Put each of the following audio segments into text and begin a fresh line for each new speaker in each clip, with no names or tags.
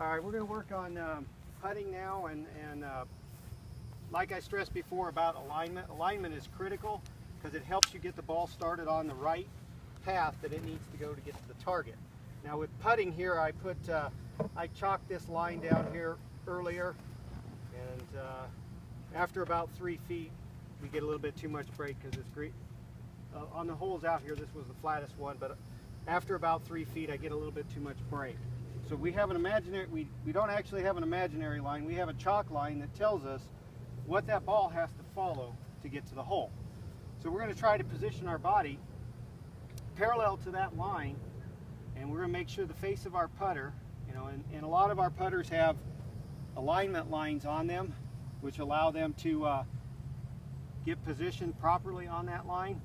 All right, we're going to work on putting now, and like I stressed before about alignment. Alignment is critical because it helps you get the ball started on the right path that it needs to go to get to the target. Now with putting here, I chalked this line down here earlier, and after about 3 feet, we get a little bit too much break because it's great. On the holes out here, this was the flattest one, but after about 3 feet, I get a little bit too much break. So we have an imaginary, we don't actually have an imaginary line, we have a chalk line that tells us what that ball has to follow to get to the hole. So we're going to try to position our body parallel to that line, and we're going to make sure the face of our putter, you know, and a lot of our putters have alignment lines on them, which allow them to get positioned properly on that line.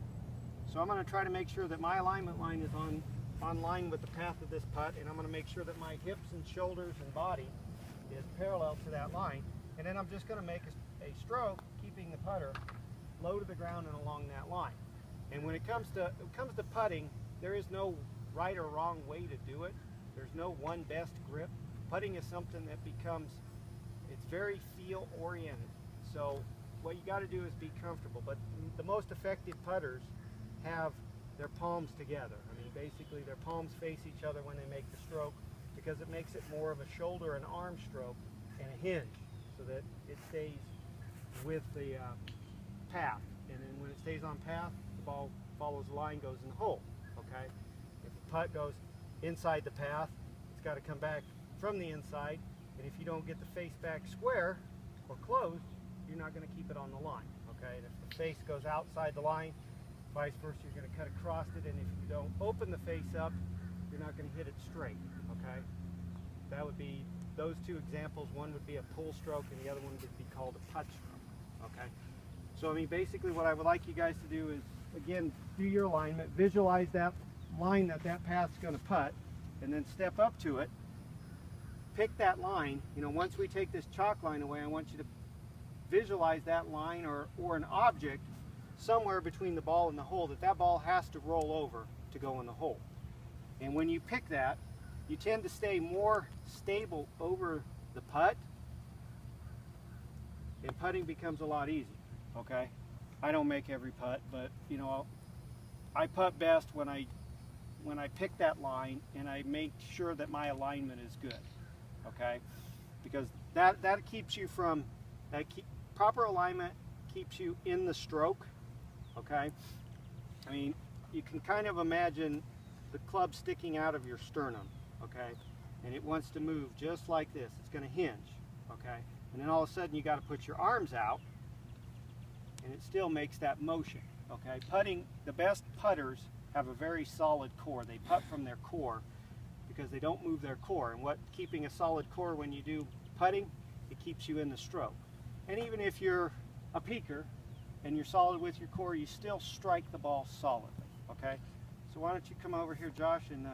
So I'm going to try to make sure that my alignment line is on line with the path of this putt, and I'm going to make sure that my hips and shoulders and body is parallel to that line. And then I'm just going to make a stroke, keeping the putter low to the ground and along that line. And when it comes to putting, there is no right or wrong way to do it. There's no one best grip. Putting is something that it's very feel oriented. So what you got to do is be comfortable. But the most effective putters have their palms together. I mean, basically their palms face each other when they make the stroke, because it makes it more of a shoulder and arm stroke and a hinge, so that it stays with the path. And then when it stays on path, the ball follows the line, goes in the hole. Okay. If the putt goes inside the path, it's got to come back from the inside. And if you don't get the face back square or closed, you're not going to keep it on the line. Okay. And if the face goes outside the line, vice versa, you're going to cut across it, and if you don't open the face up, you're not going to hit it straight. Okay, that would be those two examples. One would be a pull stroke, and the other one would be called a putt stroke. Okay, so I mean, basically, what I would like you guys to do is, again, do your alignment, visualize that line that path's going to putt, and then step up to it. Pick that line. You know, once we take this chalk line away, I want you to visualize that line or an object somewhere between the ball and the hole that ball has to roll over to go in the hole. And when you pick that, you tend to stay more stable over the putt, and putting becomes a lot easier. Okay, I don't make every putt, but you know, I putt best when I pick that line and I make sure that my alignment is good. Okay, because that keeps you from proper alignment keeps you in the stroke. Okay, I mean, you can kind of imagine the club sticking out of your sternum, okay, and it wants to move just like this. It's going to hinge, okay, and then all of a sudden you got to put your arms out, and it still makes that motion. Okay, putting, the best putters have a very solid core. They putt from their core because they don't move their core, and keeping a solid core when you do putting, it keeps you in the stroke. And even if you're a peaker and you're solid with your core, you still strike the ball solidly. Okay, so why don't you come over here, Josh, and